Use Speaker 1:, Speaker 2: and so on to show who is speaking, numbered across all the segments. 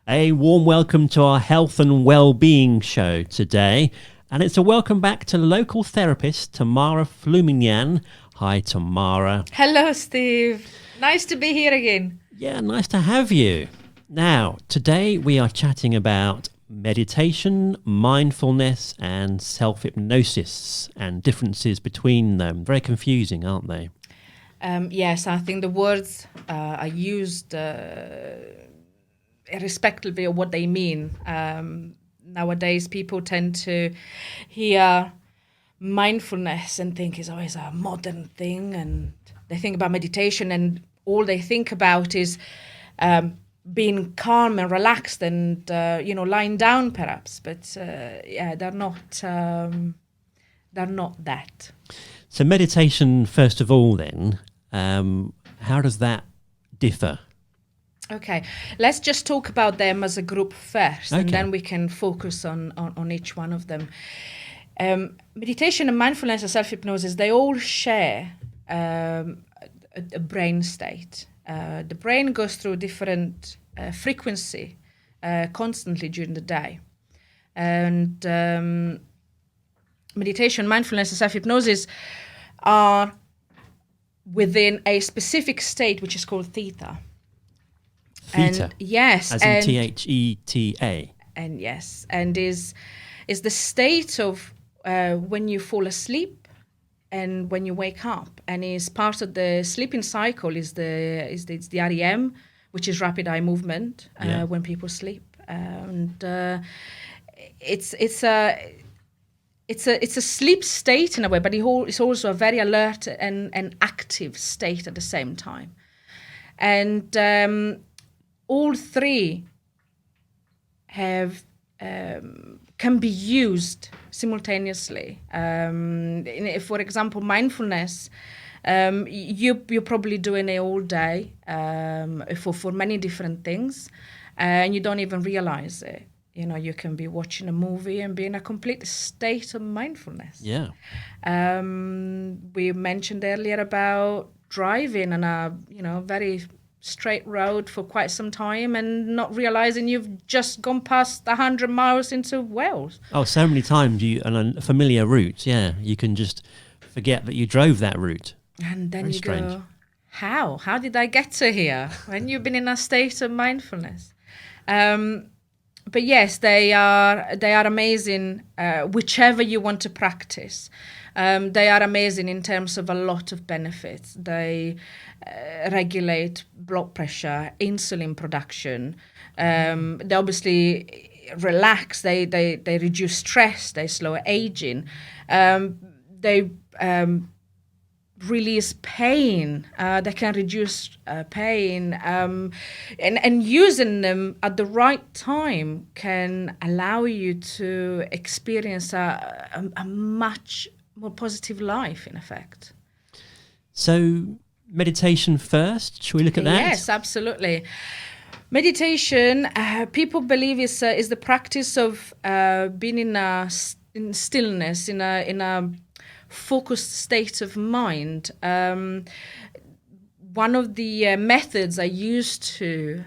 Speaker 1: A warm welcome to our Health and Wellbeing show today. And it's a welcome back to local therapist Tamara Flumignan. Hi, Tamara.
Speaker 2: Hello, Steve. Nice to be here again.
Speaker 1: Yeah, nice to have you. Now, today we are chatting about meditation, mindfulness, and self-hypnosis and differences between them. Very confusing, aren't they?
Speaker 2: Yes, I think the words are used irrespectively of what they mean. Nowadays, people tend to hear mindfulness and think it's always a modern thing, and they think about meditation and all they think about is being calm and relaxed and lying down perhaps, but they're not that.
Speaker 1: So meditation, first of all, then, how does that differ?
Speaker 2: Okay, let's just talk about them as a group first,
Speaker 1: Okay.
Speaker 2: and then we can focus on each one of them. Meditation and mindfulness and self-hypnosis, they all share a brain state. The brain goes through different frequency constantly during the day. And meditation, mindfulness and self-hypnosis are within a specific state which is called theta.
Speaker 1: Theta?
Speaker 2: And yes.
Speaker 1: As in Theta?
Speaker 2: And yes, and is the state of when you fall asleep and when you wake up, and is part of the sleeping cycle is the REM, which is rapid eye movement when people sleep, and it's a sleep state in a way, but it's also a very alert and active state at the same time, and all three have can be used simultaneously. For example, mindfulness, you're probably doing it all day for many different things, and you don't even realize it. You know, you can be watching a movie and be in a complete state of mindfulness.
Speaker 1: Yeah.
Speaker 2: We mentioned earlier about driving on a very straight road for quite some time and not realizing you've just gone past 100 miles into Wales.
Speaker 1: Oh, so many times on a familiar route, you can just forget that you drove that route.
Speaker 2: And then
Speaker 1: Very
Speaker 2: you
Speaker 1: strange.
Speaker 2: go, how did I get to here? When you've been in a state of mindfulness. But yes, they are amazing, whichever you want to practice. They are amazing in terms of a lot of benefits. They regulate blood pressure, insulin production. They obviously relax. They reduce stress. They slow aging. They release pain. They can reduce pain, and using them at the right time can allow you to experience a much more positive life, in effect.
Speaker 1: So meditation first, shall we look at that?
Speaker 2: Yes, absolutely. Meditation, people believe is the practice of being in stillness, in a focused state of mind. One of the methods I used to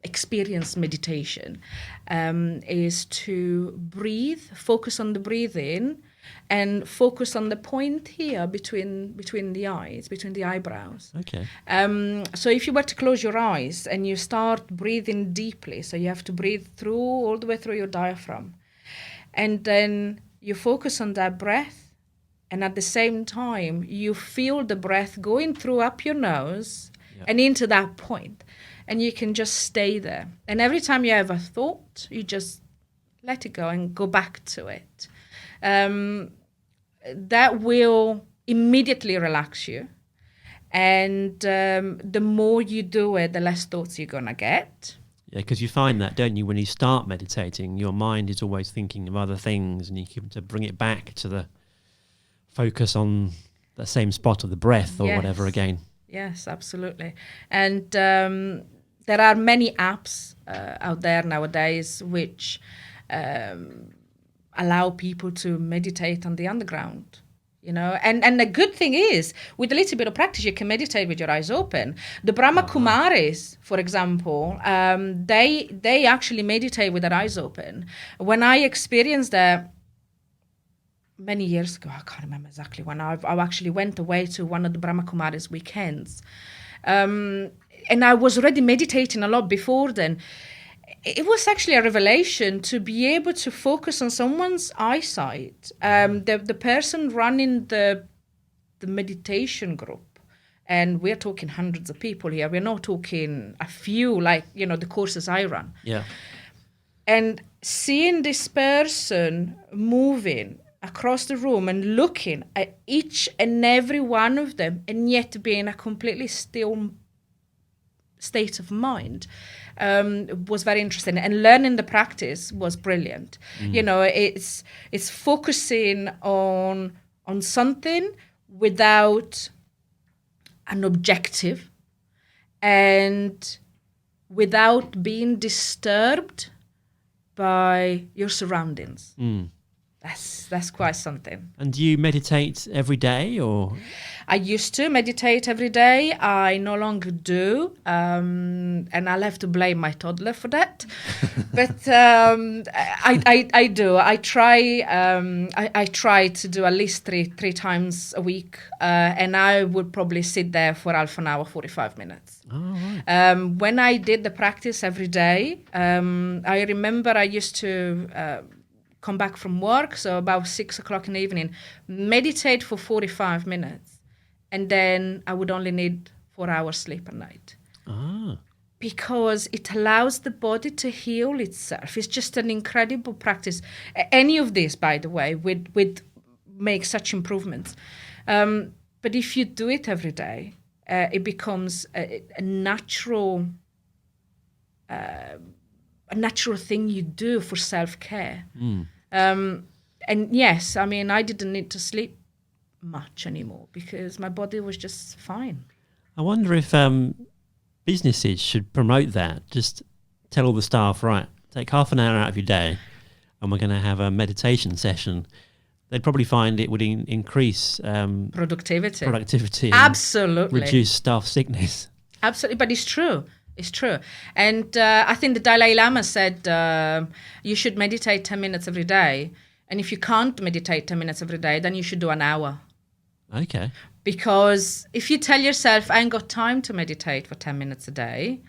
Speaker 2: experience meditation is to breathe, focus on the breathing, and focus on the point here between the eyes, between the eyebrows.
Speaker 1: Okay.
Speaker 2: So if you were to close your eyes and you start breathing deeply, so you have to breathe through all the way through your diaphragm, and then you focus on that breath, and at the same time you feel the breath going through up your nose and into that point, and you can just stay there. And every time you have a thought, you just let it go and go back to it. That will immediately relax you, and the more you do it, the less thoughts you're gonna get.
Speaker 1: Yeah, because you find that, don't you, when you start meditating, your mind is always thinking of other things, and you keep to bring it back to the focus on the same spot of the breath or whatever again.
Speaker 2: Yes, absolutely. And there are many apps out there nowadays which allow people to meditate on the underground. And the good thing is, with a little bit of practice, you can meditate with your eyes open. The Brahma Kumaris, for example, they actually meditate with their eyes open. When I experienced that many years ago, I can't remember exactly when, I actually went away to one of the Brahma Kumaris weekends. And I was already meditating a lot before then. It was actually a revelation to be able to focus on someone's eyesight. The person running the meditation group, and we're talking hundreds of people here. We're not talking a few, like, the courses I run.
Speaker 1: Yeah.
Speaker 2: And seeing this person moving across the room and looking at each and every one of them, and yet being a completely still state of mind, was very interesting, and learning the practice was brilliant. It's focusing on something without an objective and without being disturbed by your surroundings. That's quite something.
Speaker 1: And do you meditate every day, or?
Speaker 2: I used to meditate every day. I no longer do, and I'll have to blame my toddler for that. But I do. I try to do at least three times a week, and I would probably sit there for half an hour, 45 minutes.
Speaker 1: Oh, right.
Speaker 2: When I did the practice every day, I remember I used to come back from work, so about 6 o'clock in the evening, meditate for 45 minutes. And then I would only need 4 hours sleep a night. Because it allows the body to heal itself. It's just an incredible practice. Any of this, by the way, would make such improvements. But if you do it every day, it becomes a natural thing you do for self-care. And yes, I mean, I didn't need to sleep much anymore because my body was just fine.
Speaker 1: I wonder if businesses should promote that. Just tell all the staff, right, take half an hour out of your day and we're going to have a meditation session. They'd probably find it would increase productivity.
Speaker 2: Absolutely.
Speaker 1: Reduce staff sickness.
Speaker 2: Absolutely, but it's true. It's true. And I think the Dalai Lama said you should meditate 10 minutes every day. And if you can't meditate 10 minutes every day, then you should do an hour.
Speaker 1: Okay.
Speaker 2: Because if you tell yourself, I ain't got time to meditate for 10 minutes a day,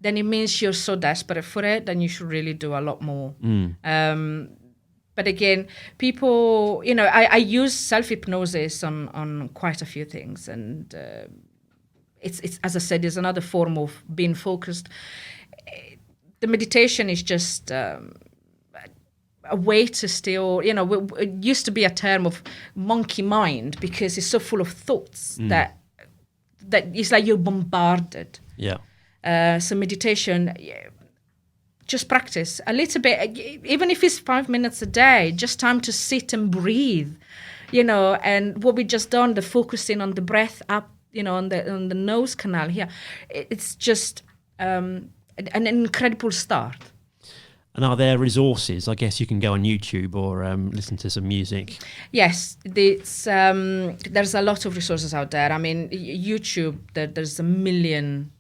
Speaker 2: then it means you're so desperate for it, then you should really do a lot more. But again, people, I use self-hypnosis on quite a few things. And it's as I said, is another form of being focused. The meditation is just a way to still, it used to be a term of monkey mind because it's so full of thoughts that it's like you're bombarded.
Speaker 1: Yeah.
Speaker 2: So meditation, just practice a little bit, even if it's 5 minutes a day, just time to sit and breathe, and what we just done, the focusing on the breath up, on the nose canal here, it's just an incredible start.
Speaker 1: And are there resources? I guess you can go on YouTube or listen to some music.
Speaker 2: Yes, there's a lot of resources out there. I mean, YouTube, there's a million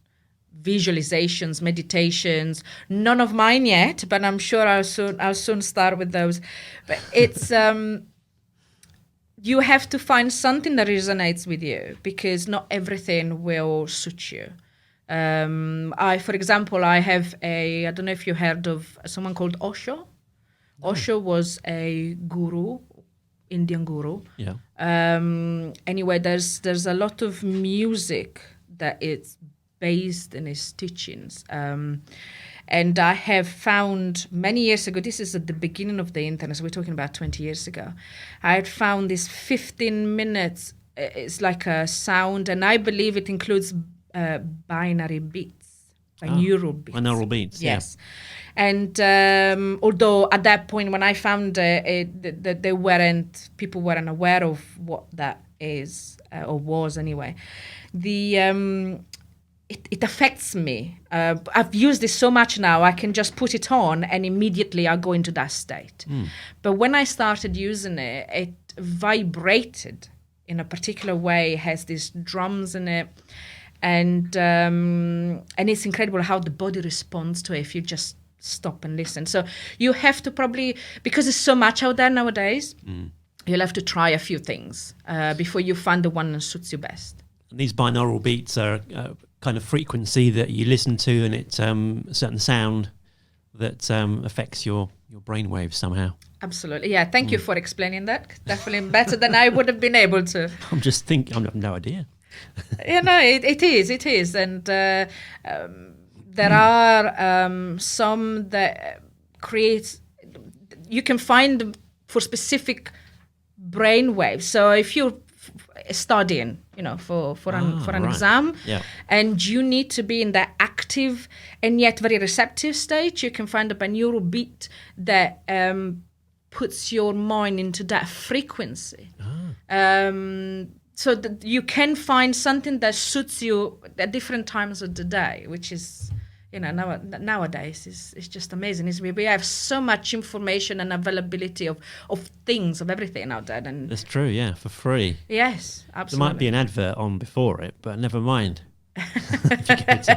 Speaker 2: visualizations, meditations. None of mine yet, but I'm sure I'll soon start with those. But it's you have to find something that resonates with you because not everything will suit you. For example, I have I don't know if you heard of someone called Osho. No. Osho was a guru, Indian guru.
Speaker 1: Yeah.
Speaker 2: Anyway, there's a lot of music that is based in his teachings. And I have found many years ago, this is at the beginning of the internet, so we're talking about 20 years ago, I had found this 15 minutes, it's like a sound, and I believe it includes binary beats, binaural beats.
Speaker 1: Binaural beats,
Speaker 2: yes. Yeah. And although at that point when I found people weren't aware of what that is, or was anyway, it affects me. I've used this so much now, I can just put it on and immediately I go into that state. But when I started using it, it vibrated in a particular way, has these drums in it. And it's incredible how the body responds to it if you just stop and listen. So you have to probably, because there's so much out there nowadays, you'll have to try a few things before you find the one that suits you best.
Speaker 1: And these binaural beats are kind of frequency that you listen to, and it's a certain sound that affects your brainwaves somehow.
Speaker 2: Absolutely, yeah. Thank you for explaining that. Definitely better than I would have been able to.
Speaker 1: I'm just thinking, I have no idea.
Speaker 2: It is. And there are some that create, you can find them for specific brain waves. So if you're studying, for an exam, and you need to be in that active and yet very receptive state, you can find a binaural beat that puts your mind into that frequency. So that you can find something that suits you at different times of the day, which is, nowadays is just amazing. We have so much information and availability of things, of everything out there. And
Speaker 1: that's true, yeah, for free.
Speaker 2: Yes, absolutely.
Speaker 1: There might be an advert on before it, but never mind. If you go to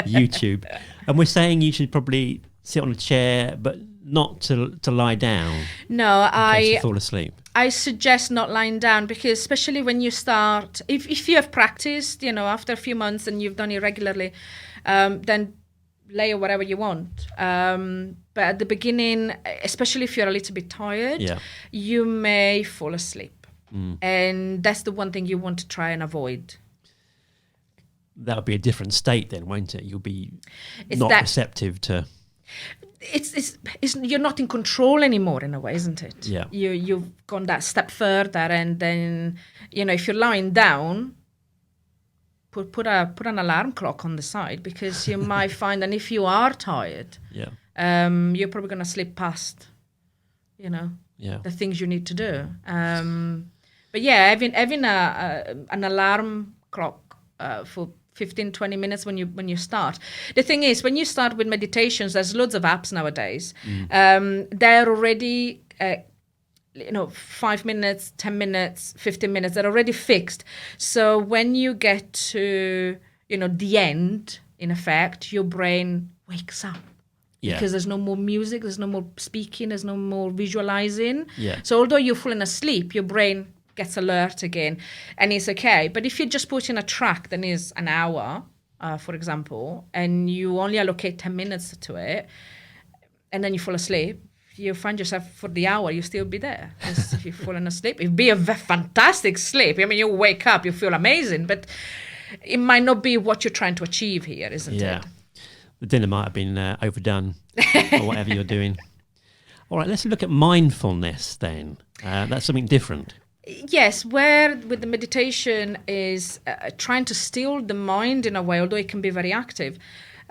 Speaker 1: YouTube. And we're saying you should probably sit on a chair, but not to lie down.
Speaker 2: No,
Speaker 1: in case you fall asleep.
Speaker 2: I suggest not lying down, because especially when you start, if you have practiced, after a few months and you've done it regularly, then lay or whatever you want. But at the beginning, especially if you're a little bit tired, you may fall asleep. And that's the one thing you want to try and avoid.
Speaker 1: That would be a different state then, won't it? You'll be receptive to...
Speaker 2: It's you're not in control anymore in a way, isn't it?
Speaker 1: Yeah.
Speaker 2: You've gone that step further, and then if you're lying down, put an alarm clock on the side, because you might find, and if you are tired, you're probably going to slip past, the things you need to do. But yeah, having an alarm clock for 15-20 minutes when you start. The thing is, when you start with meditations, there's loads of apps nowadays. They're already 5 minutes, 10 minutes, 15 minutes, they're already fixed. So when you get to the end, in effect, your brain wakes up. Because there's no more music, there's no more speaking, there's no more visualizing. So although you're falling asleep, your brain gets alert again, and it's okay. But if you just put in a track that is an hour, for example, and you only allocate 10 minutes to it, and then you fall asleep, you find yourself for the hour, you'll still be there. If you've fallen asleep, it'd be a fantastic sleep. I mean, you wake up, you feel amazing, but it might not be what you're trying to achieve here, isn't it?
Speaker 1: Yeah. The dinner might have been overdone, or whatever you're doing. All right, let's look at mindfulness then. That's something different.
Speaker 2: Yes, where with the meditation is trying to still the mind in a way, although it can be very active.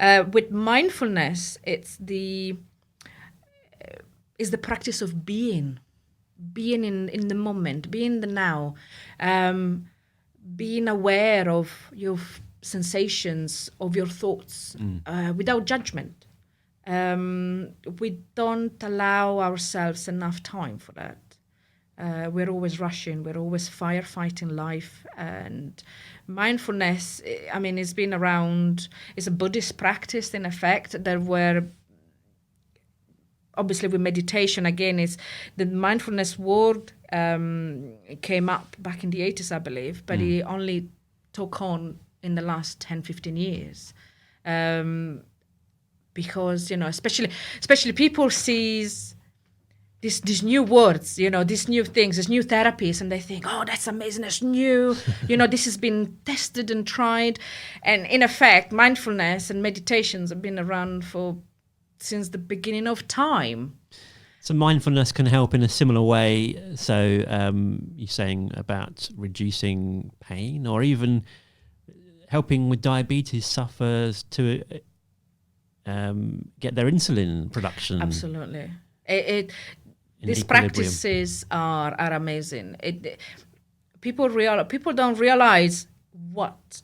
Speaker 2: With mindfulness, it's the practice of being in the moment, being in the now, being aware of your sensations, of your thoughts, without judgment. We don't allow ourselves enough time for that. We're always rushing, we're always firefighting life. And mindfulness, I mean, it's been around, it's a Buddhist practice in effect. There were, obviously with meditation, again, it's the mindfulness word came up back in the 80s, I believe, but it only took on in the last 10, 15 years. Because, especially people sees these new words, these new things, these new therapies, and they think, oh, that's amazing, that's new, this has been tested and tried. And in effect, mindfulness and meditations have been around since the beginning of time.
Speaker 1: So mindfulness can help in a similar way. So you're saying about reducing pain, or even helping with diabetes sufferers to get their insulin production.
Speaker 2: Absolutely. These practices are amazing. People don't realize what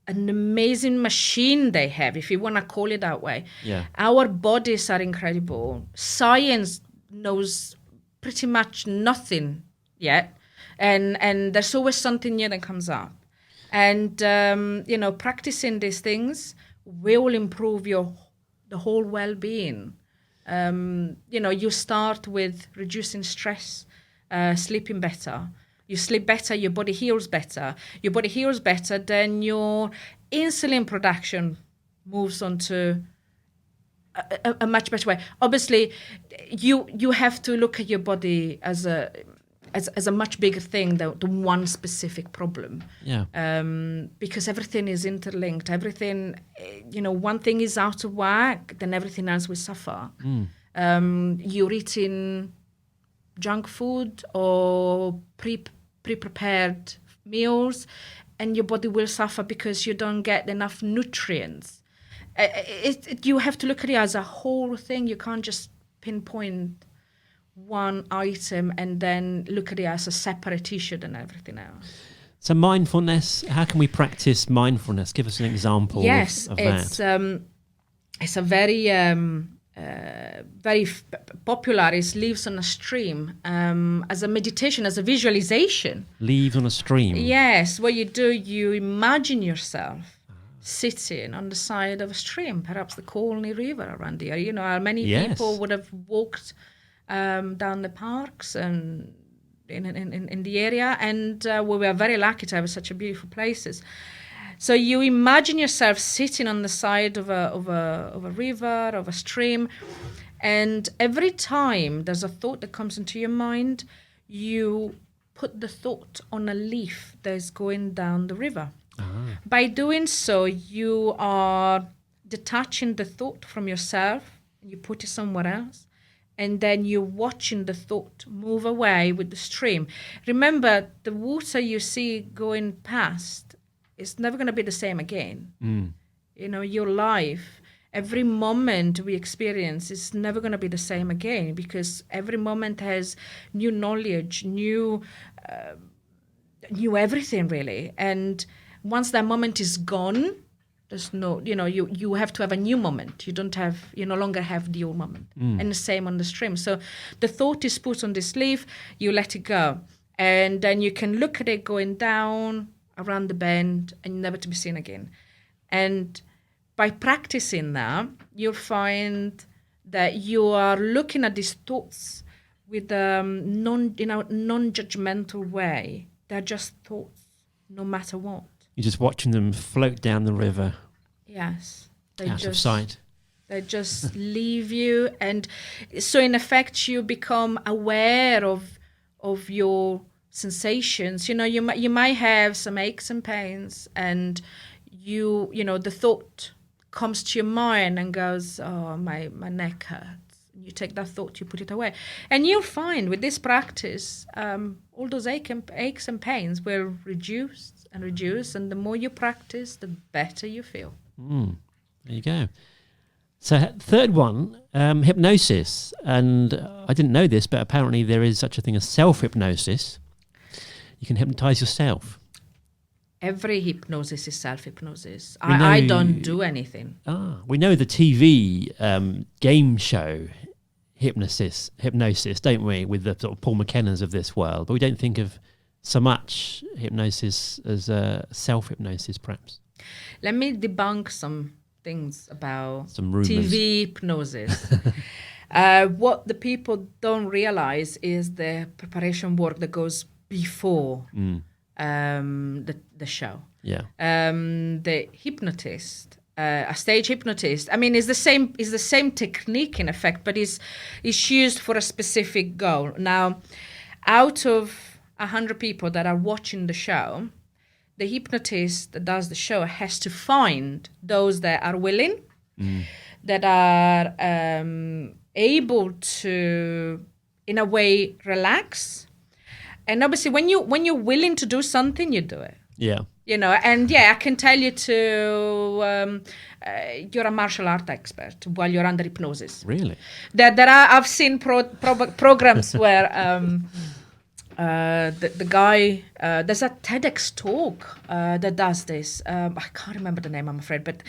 Speaker 2: an amazing machine they have, if you want to call it that way.
Speaker 1: Yeah.
Speaker 2: Our bodies are incredible. Science knows pretty much nothing yet. and there's always something new that comes up. And practicing these things will improve the whole well-being. You start with reducing stress, sleeping better. You sleep better, your body heals better. Your body heals better, then your insulin production moves on to a much better way. Obviously, you have to look at your body as a much bigger thing than one specific problem.
Speaker 1: Yeah.
Speaker 2: Because everything is interlinked. Everything, one thing is out of whack, then everything else will suffer. You're eating junk food or pre-prepared meals, and your body will suffer because you don't get enough nutrients. You have to look at it as a whole thing. You can't just pinpoint one item and then look at it as a separate issue than everything else.
Speaker 1: So mindfulness, how can we practice mindfulness? Give us an example of that.
Speaker 2: It's a very popular. It lives on a stream as a meditation, as a visualization.
Speaker 1: Leaves on a stream?
Speaker 2: Yes. What you do, you imagine yourself sitting on the side of a stream, perhaps the Colney River around here. Many people would have walked down the parks and in the area, and we were very lucky to have such a beautiful places. So you imagine yourself sitting on the side of a river, of a stream, and every time there's a thought that comes into your mind, you put the thought on a leaf that's going down the river. By doing so, you are detaching the thought from yourself, you put it somewhere else, and then you're watching the thought move away with the stream. Remember, the water you see going past is never going to be the same again. Your life, every moment we experience is never going to be the same again, because every moment has new knowledge, new everything really. And once that moment is gone, there's no, you have to have a new moment. You no longer have the old moment. And the same on the stream. So the thought is put on this leaf, you let it go. And then you can look at it going down around the bend and never to be seen again. And by practicing that, you'll find that you are looking at these thoughts with a non-judgmental way. They're just thoughts, no matter what.
Speaker 1: You're just watching them float down the river.
Speaker 2: Yes.
Speaker 1: Out of sight.
Speaker 2: They just leave you. And so in effect, you become aware of your sensations. You might have some aches and pains, and the thought comes to your mind and goes, oh, my neck hurts. You take that thought, you put it away. And you'll find with this practice, all those aches and pains will reduce and reduce. And the more you practice, the better you feel.
Speaker 1: There you go. So third one, hypnosis. And I didn't know this, but apparently there is such a thing as self-hypnosis. You can hypnotize yourself.
Speaker 2: Every hypnosis is self-hypnosis. I don't do anything.
Speaker 1: We know the TV game show hypnosis, don't we, with the sort of Paul McKennans of this world, but we don't think of so much hypnosis as self-hypnosis, perhaps.
Speaker 2: Let me debunk some things about TV hypnosis. What the people don't realize is the preparation work that goes before the show.
Speaker 1: Yeah.
Speaker 2: The hypnotist, a stage hypnotist, I mean, it's the same technique in effect, but it's used for a specific goal. Now, out of 100 people that are watching the show, the hypnotist that does the show has to find those that are willing, that are able to, in a way, relax. And obviously, when you're willing to do something, you do it.
Speaker 1: Yeah.
Speaker 2: And I can tell you you're a martial art expert while you're under hypnosis.
Speaker 1: Really?
Speaker 2: I've seen programs where the guy, there's a TEDx talk that does this. I can't remember the name, I'm afraid, but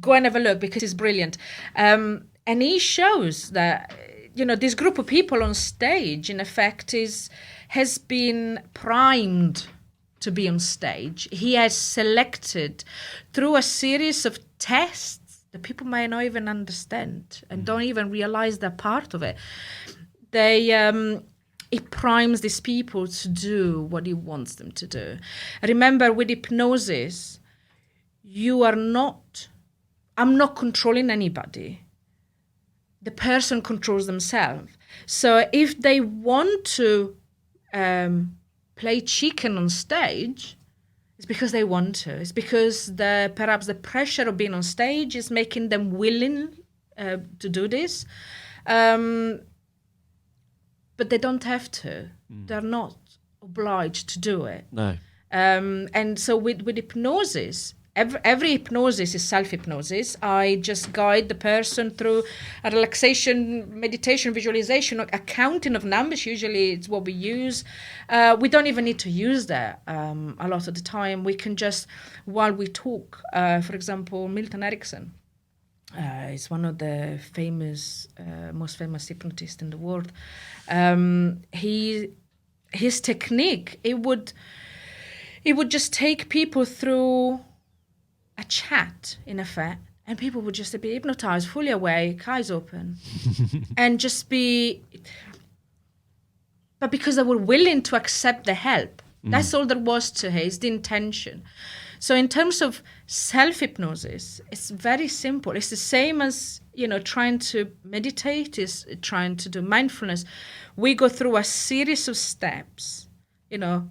Speaker 2: go and have a look because it's brilliant. And he shows that this group of people on stage, in effect, has been primed to be on stage. He has selected through a series of tests that people may not even understand and don't even realize they're part of it. It primes these people to do what he wants them to do. Remember, with hypnosis, I'm not controlling anybody. The person controls themselves. So if they want to play chicken on stage, it's because they want to. It's because perhaps the pressure of being on stage is making them willing to do this. But they don't have to. They're not obliged to do it.
Speaker 1: No.
Speaker 2: And so with hypnosis, every hypnosis is self-hypnosis. I just guide the person through a relaxation, meditation, visualization, a counting of numbers. Usually it's what we use. We don't even need to use that a lot of the time. We can just, while we talk, for example, Milton Erickson, is one of the most famous hypnotists in the world. His technique, it would just take people through a chat, in effect, and people would just be hypnotized, fully awake, eyes open, and just be. But because they were willing to accept the help, that's all there was to it. It's the intention. So in terms of self-hypnosis, it's very simple. It's the same as, trying to meditate, is trying to do mindfulness. We go through a series of steps.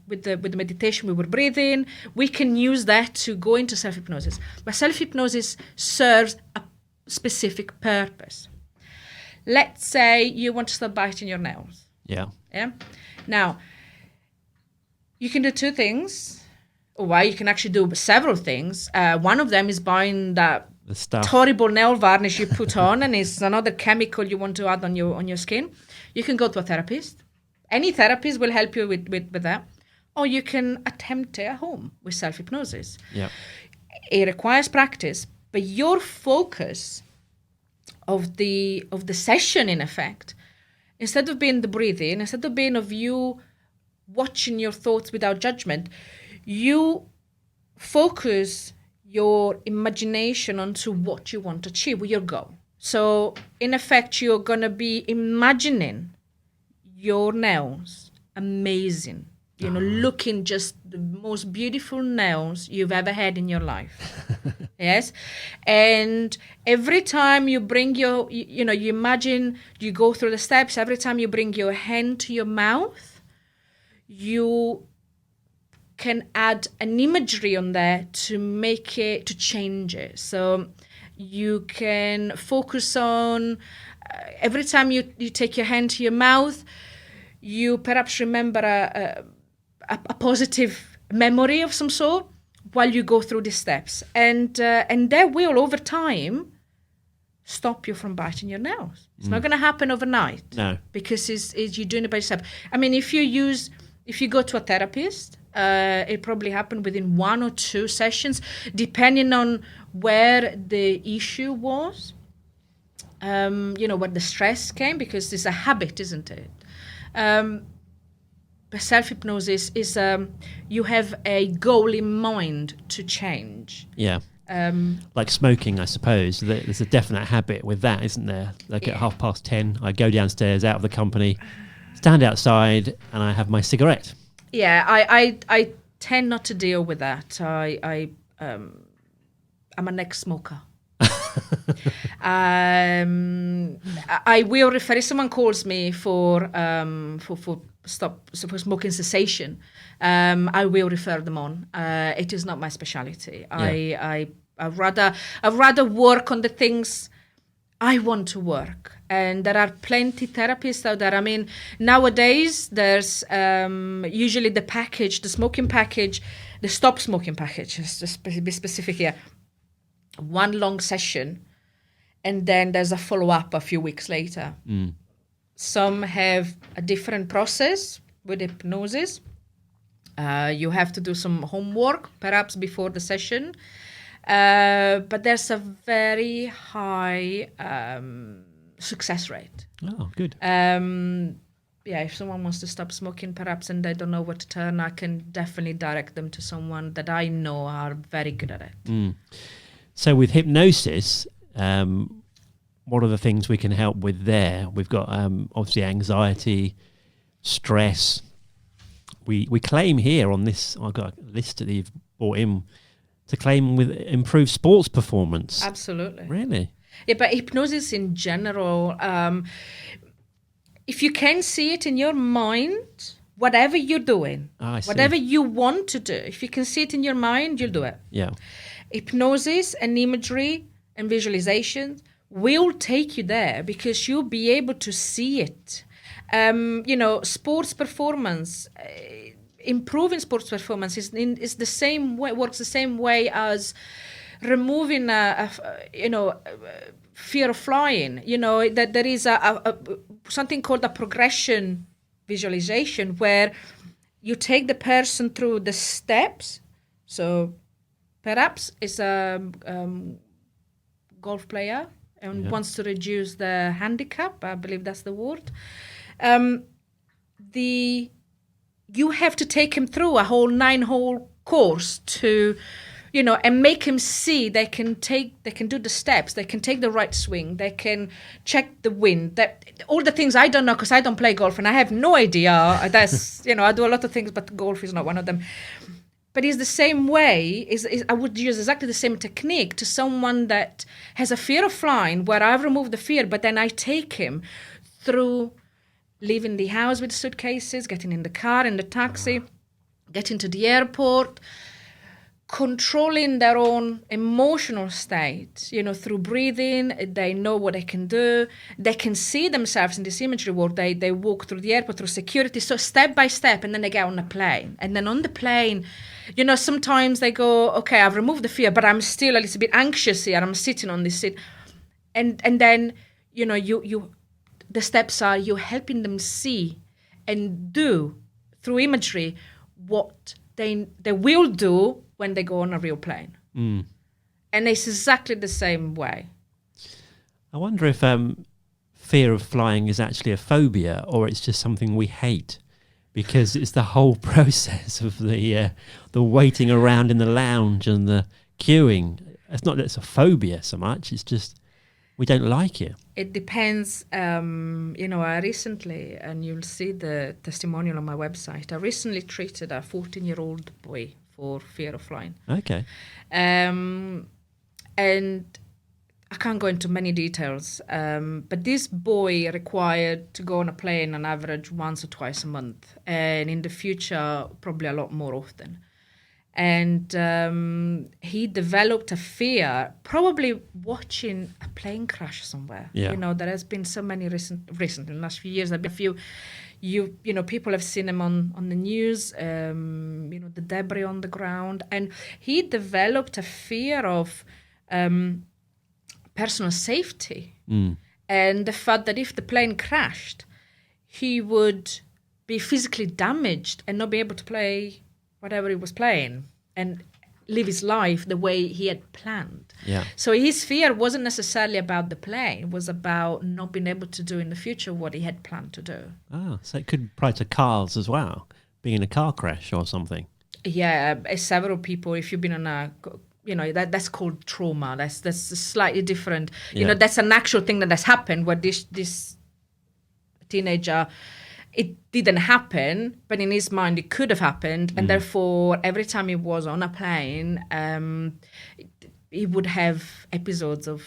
Speaker 2: With the meditation, we were breathing. We can use that to go into self-hypnosis. But self-hypnosis serves a specific purpose. Let's say you want to stop biting your nails.
Speaker 1: Yeah.
Speaker 2: Now, you can do two things. Or you can actually do several things. One of them is buying the horrible nail varnish you put on, and it's another chemical you want to add on your skin. You can go to a therapist. Any therapist will help you with that. Or you can attempt it at home with self-hypnosis.
Speaker 1: Yeah.
Speaker 2: It requires practice, but your focus of the session, in effect, instead of being the breathing, instead of being of you watching your thoughts without judgment, you focus your imagination onto what you want to achieve, your goal. So, in effect, you're going to be imagining your nails amazing, looking just the most beautiful nails you've ever had in your life. Yes. And every time you bring you imagine, you go through the steps, every time you bring your hand to your mouth, you can add an imagery on there to change it. So you can focus on every time you take your hand to your mouth, you perhaps remember a positive memory of some sort while you go through the steps, and that will over time stop you from biting your nails. It's not going to happen overnight.
Speaker 1: No,
Speaker 2: because you're doing it by yourself. I mean, if you go to a therapist, it probably happened within 1 or 2 sessions, depending on where the issue was, where the stress came, because it's a habit, isn't it? But self-hypnosis is you have a goal in mind to change.
Speaker 1: Yeah. Like smoking, I suppose. There's a definite habit with that, isn't there? Like at 10:30, I go downstairs out of the company, stand outside, and I have my cigarette.
Speaker 2: Yeah, I tend not to deal with that. I'm an ex-smoker. I will refer, if someone calls me for smoking cessation, I will refer them on. It is not my speciality. Yeah. I'd rather work on the things I want to work. And there are plenty therapists out there. I mean, nowadays there's usually the smoking package, the stop smoking package, just to be specific here. 1 long session, and then there's a follow-up a few weeks later. Some have a different process with hypnosis. You have to do some homework, perhaps before the session. But there's a very high success rate.
Speaker 1: Oh, good.
Speaker 2: If someone wants to stop smoking perhaps and they don't know where to turn, I can definitely direct them to someone that I know are very good at it.
Speaker 1: So with hypnosis, what are the things we can help with there? We've got obviously anxiety, stress. We claim here on this, I've got a list that you've brought in to claim with improved sports performance.
Speaker 2: Absolutely.
Speaker 1: Really?
Speaker 2: Yeah, but hypnosis in general, if you can see it in your mind, whatever you're doing, whatever you want to do, if you can see it in your mind, you'll do it.
Speaker 1: Yeah.
Speaker 2: Hypnosis and imagery and visualization will take you there because you'll be able to see it. Sports performance, improving sports performance is the same way, works the same way as removing fear of flying. That there is a something called a progression visualization where you take the person through the steps. So perhaps it's a golf player and wants to reduce the handicap. I believe that's the word. You have to take him through a whole 9-hole course to, and make him see they can do the steps, they can take the right swing, they can check the wind, all the things I don't know because I don't play golf and I have no idea. That's, I do a lot of things, but golf is not one of them. But it's the same way, I would use exactly the same technique to someone that has a fear of flying where I've removed the fear, but then I take him through leaving the house with suitcases, getting in the car, in the taxi, getting to the airport, controlling their own emotional state, through breathing. They know what they can do. They can see themselves in this imagery world. They walk through the airport, through security, so step by step, and then they get on a plane. And then on the plane, sometimes they go, okay, I've removed the fear, but I'm still a little bit anxious here. I'm sitting on this seat. And then, the steps are you're helping them see and do through imagery what they will do when they go on a real plane. And it's exactly the same way.
Speaker 1: I wonder if fear of flying is actually a phobia or it's just something we hate because it's the whole process of the waiting around in the lounge and the queuing. It's not that it's a phobia so much, it's just we don't like it.
Speaker 2: It depends. I recently, and you'll see the testimonial on my website, I recently treated a 14-year-old boy for fear of flying.
Speaker 1: Okay.
Speaker 2: And I can't go into many details, but this boy required to go on a plane on average once or twice a month, and in the future, probably a lot more often. And he developed a fear, probably watching a plane crash somewhere.
Speaker 1: Yeah.
Speaker 2: There has been so many recent in the last few years. There have been a few, people have seen him on the news, the debris on the ground. And he developed a fear of personal safety. And the fact that if the plane crashed, he would be physically damaged and not be able to play whatever he was playing and live his life the way he had planned.
Speaker 1: Yeah.
Speaker 2: So his fear wasn't necessarily about the plane. It was about not being able to do in the future what he had planned to do.
Speaker 1: Ah, so it could apply to cars as well, being in a car crash or something.
Speaker 2: Yeah, several people, if you've been on a, that's called trauma. That's slightly different. That's an actual thing that has happened where this teenager, it didn't happen, but in his mind it could have happened, and therefore every time he was on a plane, he would have episodes of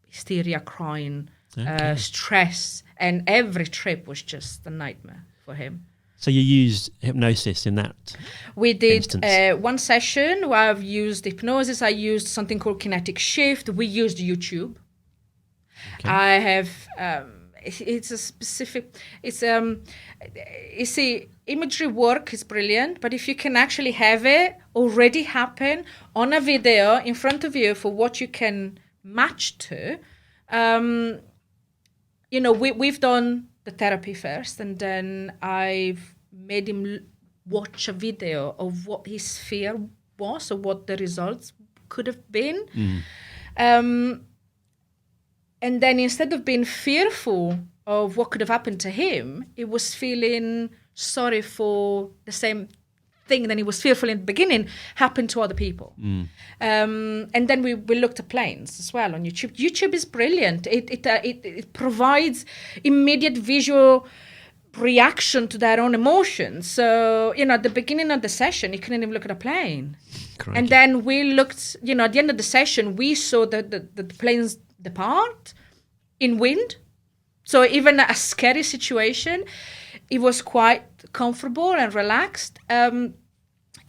Speaker 2: hysteria, crying, stress, and every trip was just a nightmare for him.
Speaker 1: So you used hypnosis in that
Speaker 2: We did
Speaker 1: instance.
Speaker 2: One session where I've used hypnosis. I used something called kinetic shift. We used YouTube.
Speaker 1: Okay.
Speaker 2: I have... it's a specific, you see, imagery work is brilliant, but if you can actually have it already happen on a video in front of you for what you can match to, we've done the therapy first, and then I've made him watch a video of what his fear was or what the results could have been. And then instead of being fearful of what could have happened to him, he was feeling sorry for the same thing that he was fearful in the beginning happened to other people. And then we looked at planes as well on YouTube. YouTube is brilliant. It provides immediate visual reaction to their own emotions. So, at the beginning of the session, you couldn't even look at a plane.
Speaker 1: Crikey.
Speaker 2: And then we looked, at the end of the session, we saw the planes depart in wind. So even a scary situation, it was quite comfortable and relaxed. And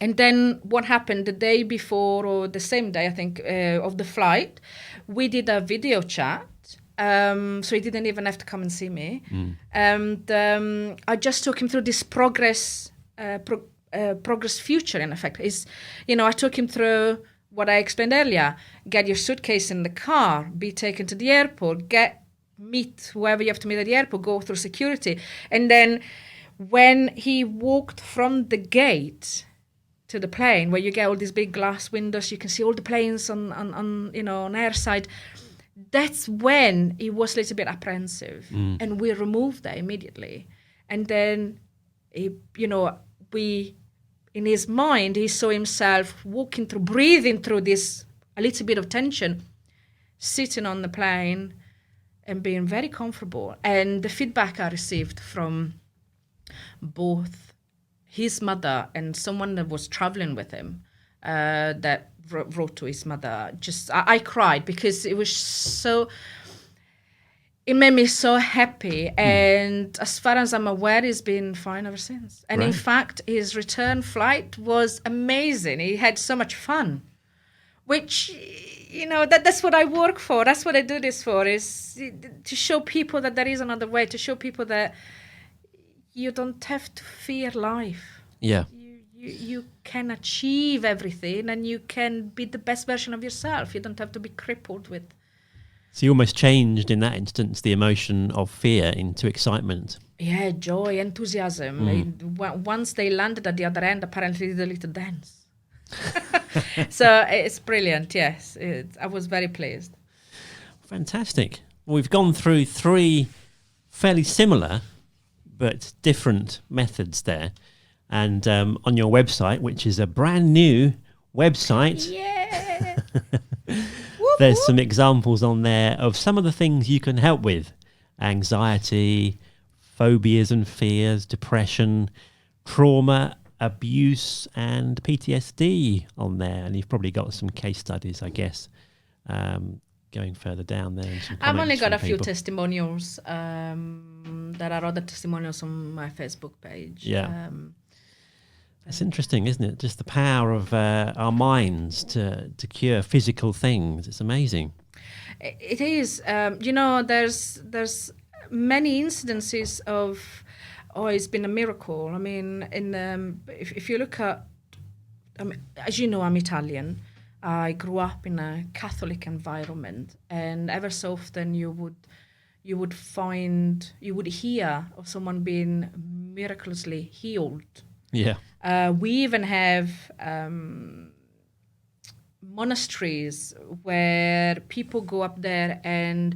Speaker 2: then what happened the day before, or the same day, I think, of the flight, we did a video chat. So he didn't even have to come and see me. And I just took him through this progress future, in effect. I took him through what I explained earlier. Get your suitcase in the car, be taken to the airport, meet whoever you have to meet at the airport, go through security. And then when he walked from the gate to the plane, where you get all these big glass windows, you can see all the planes on airside, that's when he was a little bit apprehensive. And we removed that immediately. And then, in his mind, he saw himself breathing through this, a little bit of tension, sitting on the plane and being very comfortable. And the feedback I received from both his mother and someone that was traveling with him, that wrote to his mother, I cried because it was so... It made me so happy, and as far as I'm aware, he's been fine ever since. And in fact, his return flight was amazing. He had so much fun, which, that's what I work for. That's what I do this for, is to show people that there is another way, to show people that you don't have to fear life.
Speaker 1: Yeah.
Speaker 2: You can achieve everything, and you can be the best version of yourself. You don't have to be crippled with...
Speaker 1: So you almost changed in that instance the emotion of fear into excitement.
Speaker 2: Yeah, joy, enthusiasm. Once they landed at the other end, apparently they did a little dance. So it's brilliant, yes. I was very pleased.
Speaker 1: Fantastic. Well, we've gone through 3 fairly similar but different methods there. And on your website, which is a brand new website...
Speaker 2: Yeah!
Speaker 1: There's some examples on there of some of the things you can help with. Anxiety, phobias and fears, depression, trauma, abuse and PTSD on there. And you've probably got some case studies, I guess, going further down there. And some
Speaker 2: I've only got a few
Speaker 1: people.
Speaker 2: testimonials. There are other testimonials on my Facebook page.
Speaker 1: Yeah. It's interesting, isn't it? Just the power of our minds to cure physical things. It's amazing.
Speaker 2: It is. There's many incidences of, it's been a miracle. I mean, if you look at, as you know, I'm Italian. I grew up in a Catholic environment, and ever so often you would hear of someone being miraculously healed.
Speaker 1: Yeah.
Speaker 2: We even have monasteries where people go up there and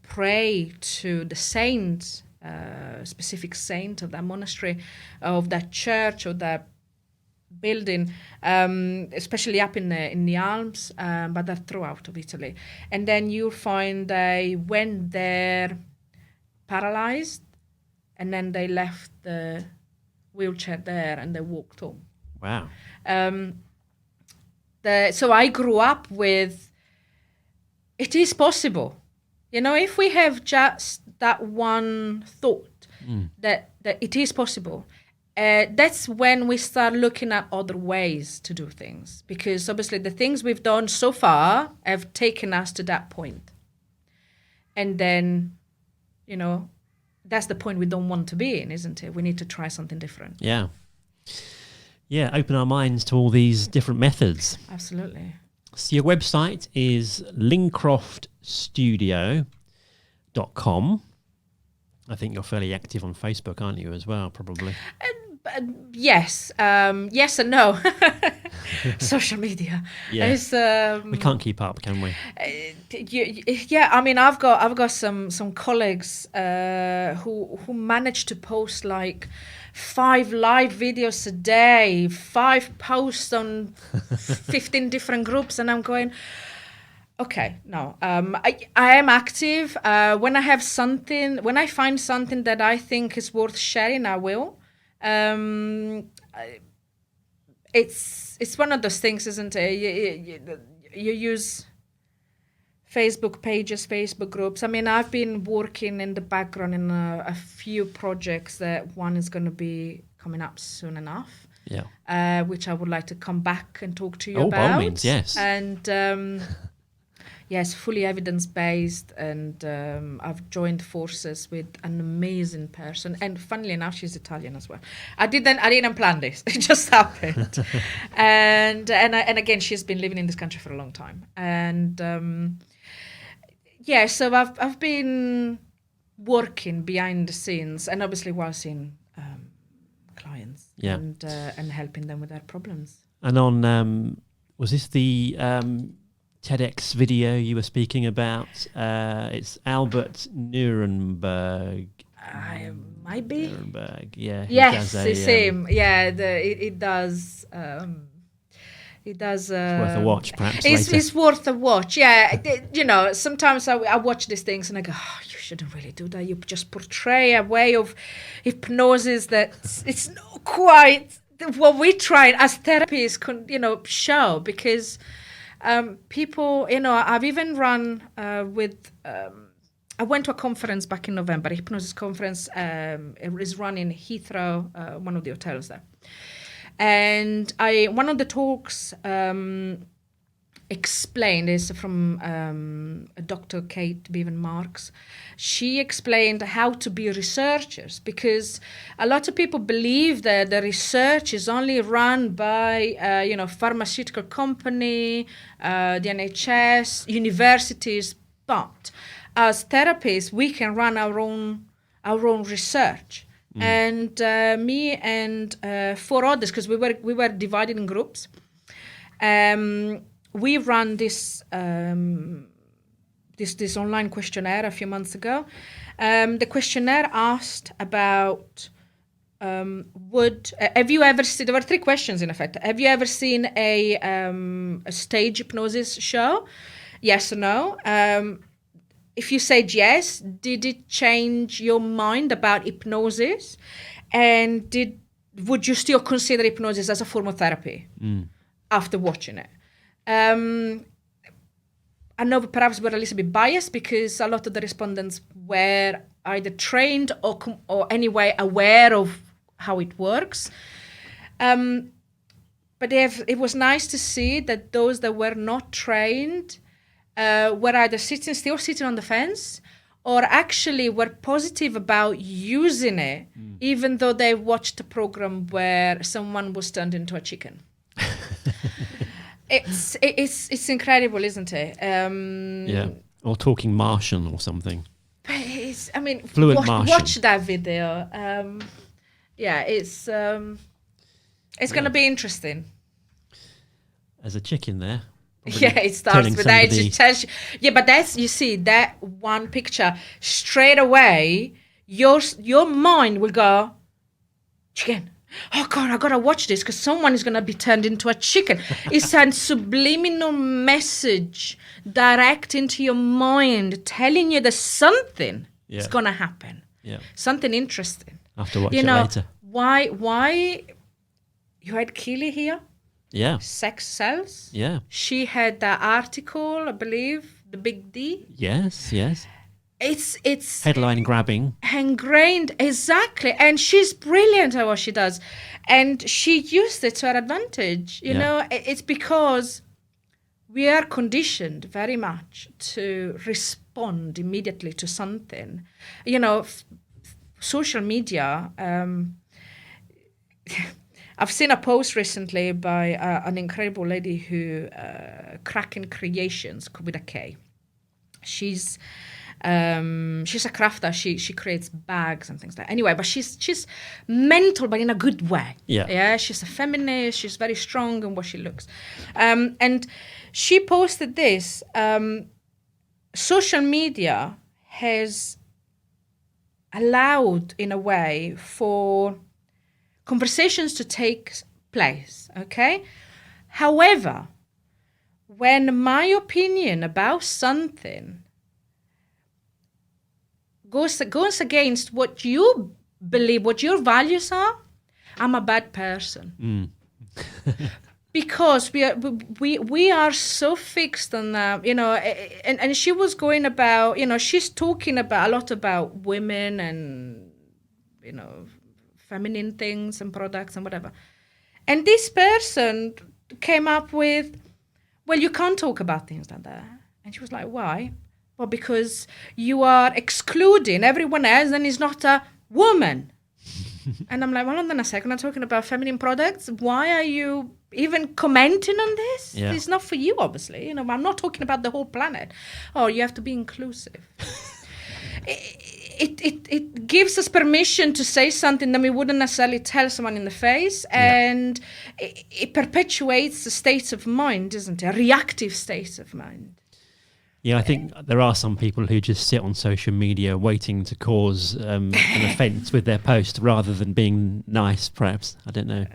Speaker 2: pray to the saint, specific saint of that monastery, of that church, or that building, especially up in the Alps, but they're throughout of Italy. And then you'll find they went there paralyzed, and then they left the wheelchair there and they walked home.
Speaker 1: Wow.
Speaker 2: So I grew up with, it is possible. If we have just that one thought that it is possible, that's when we start looking at other ways to do things. Because obviously the things we've done so far have taken us to that point. And then, that's the point we don't want to be in, isn't it? We need to try something different.
Speaker 1: Yeah. Yeah, open our minds to all these different methods.
Speaker 2: Absolutely.
Speaker 1: So your website is lyncroftstudio.com. I think you're fairly active on Facebook, aren't you, as well, probably?
Speaker 2: Yes. Yes and no. social media.
Speaker 1: Yeah.
Speaker 2: It's,
Speaker 1: We can't keep up, can we?
Speaker 2: yeah, I mean, I've got some colleagues who manage to post like 5 live videos a day, 5 posts on 15 different groups, and I'm going, okay, no. I am active. When I find something that I think is worth sharing, I will. It's one of those things, isn't it? You use Facebook pages, Facebook groups. I mean, I've been working in the background in a few projects that one is going to be coming up soon enough.
Speaker 1: Yeah.
Speaker 2: Which I would like to come back and talk to you
Speaker 1: Oh,
Speaker 2: about.
Speaker 1: by all means, yes.
Speaker 2: And yes, fully evidence-based, and I've joined forces with an amazing person. And funnily enough, she's Italian as well. I didn't plan this; it just happened. and again, she's been living in this country for a long time. And yeah, so I've been working behind the scenes, and obviously while seeing clients,
Speaker 1: Yeah.
Speaker 2: and helping them with their problems.
Speaker 1: And on was this the TEDx video you were speaking about? It's Albert Nuremberg.
Speaker 2: Might be.
Speaker 1: Nuremberg, yeah.
Speaker 2: Yes, it's him. Yeah, it does. It does.
Speaker 1: It's worth a watch, perhaps. Later.
Speaker 2: It's worth a watch. Yeah, you know, sometimes I watch these things and I go, oh, you shouldn't really do that. You just portray a way of hypnosis that it's not quite what we try as therapists, show, because people, I've even run with. I went to a conference back in November, a hypnosis conference. It is run in Heathrow, one of the hotels there. And one of the talks explained, is from Dr. Kate Bevan-Marks. She explained how to be researchers, because a lot of people believe that the research is only run by, pharmaceutical company, the NHS, universities, but as therapists, we can run our own research. And me and 4 others, because we were divided in groups. We ran this this online questionnaire a few months ago. The questionnaire asked about have you ever seen? There were 3 questions in effect. Have you ever seen a stage hypnosis show? Yes or no. If you said yes, did it change your mind about hypnosis? And would you still consider hypnosis as a form of therapy after watching it? I know perhaps we're a little bit biased because a lot of the respondents were either trained or anyway aware of how it works. But it was nice to see that those that were not trained were either still sitting on the fence, or actually were positive about using it, even though they watched a program where someone was turned into a chicken. It's incredible, isn't it?
Speaker 1: Yeah, or talking Martian or something. Fluent Martian.
Speaker 2: Watch that video. It's going to be interesting.
Speaker 1: There's a chicken there.
Speaker 2: Yeah, it starts with that. It tells you. Yeah, but you see that one picture straight away. Your mind will go, chicken. Oh God, I gotta watch this because someone is gonna be turned into a chicken. It's a subliminal message direct into your mind, telling you that something is gonna happen. Yeah, something interesting.
Speaker 1: I have to watch it later.
Speaker 2: Why? You had Keely here.
Speaker 1: Yeah.
Speaker 2: Sex cells.
Speaker 1: Yeah.
Speaker 2: She had that article, I believe, the Big D.
Speaker 1: Yes.
Speaker 2: It's
Speaker 1: headline grabbing.
Speaker 2: Ingrained, exactly. And she's brilliant at what she does. And she used it to her advantage. You know, it's because we are conditioned very much to respond immediately to something. You know, social media, I've seen a post recently by an incredible lady who, Kraken Creations with a K. She's She's a crafter. She creates bags and things like that. Anyway, but she's mental, but in a good way.
Speaker 1: Yeah.
Speaker 2: She's a feminist. She's very strong in what she looks. And she posted this. Social media has allowed, in a way, for conversations to take place. Okay. However, when my opinion about something goes against what you believe, what your values are, I'm a bad person. Because we are so fixed on that, and she was going about, she's talking about a lot about women and, feminine things and products and whatever. And this person came up with, well, you can't talk about things like that. And she was like, why? Well, because you are excluding everyone else and is not a woman. And I'm like, well, hold on a second. I'm talking about feminine products. Why are you even commenting on this?
Speaker 1: Yeah.
Speaker 2: It's not for you, obviously. I'm not talking about the whole planet. Oh, you have to be inclusive. It gives us permission to say something that we wouldn't necessarily tell someone in the face. And it perpetuates a state of mind, isn't it? A reactive state of mind.
Speaker 1: Yeah, I think there are some people who just sit on social media waiting to cause an offence with their post rather than being nice, perhaps. I don't know.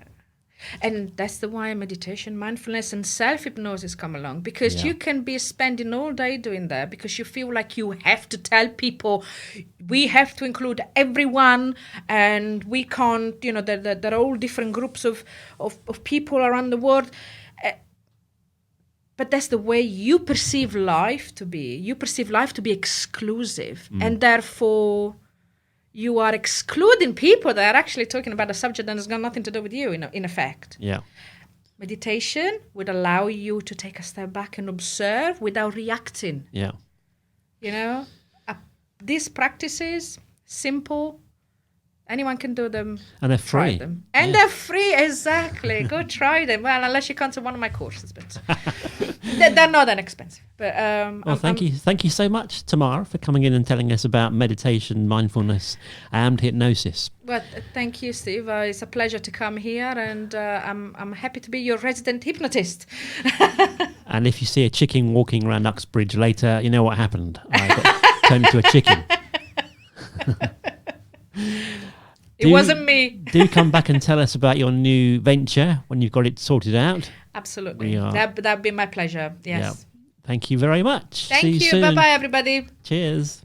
Speaker 2: And that's the why meditation, mindfulness and self-hypnosis come along, because you can be spending all day doing that because you feel like you have to tell people, we have to include everyone and we can't, there are all different groups of people around the world. But that's the way you perceive life to be. You perceive life to be exclusive. And therefore, you are excluding people that are actually talking about a subject that has got nothing to do with you, in effect.
Speaker 1: Yeah.
Speaker 2: Meditation would allow you to take a step back and observe without reacting.
Speaker 1: Yeah.
Speaker 2: These practices, simple. Anyone can do them.
Speaker 1: And they're
Speaker 2: try
Speaker 1: free.
Speaker 2: them. And they're free, exactly. Go try them. Well, unless you come to one of my courses, but they're not that expensive. But
Speaker 1: well, thank you so much, Tamara, for coming in and telling us about meditation, mindfulness, and hypnosis.
Speaker 2: Well, thank you, Steve. It's a pleasure to come here, and I'm happy to be your resident hypnotist.
Speaker 1: And if you see a chicken walking around Uxbridge later, you know what happened. I got turned into a chicken.
Speaker 2: It wasn't me.
Speaker 1: Do come back and tell us about your new venture when you've got it sorted out.
Speaker 2: Absolutely. That'd be my pleasure. Yes.
Speaker 1: Yeah. Thank you very much.
Speaker 2: Thank
Speaker 1: See you
Speaker 2: you.
Speaker 1: soon.
Speaker 2: Bye-bye, everybody.
Speaker 1: Cheers.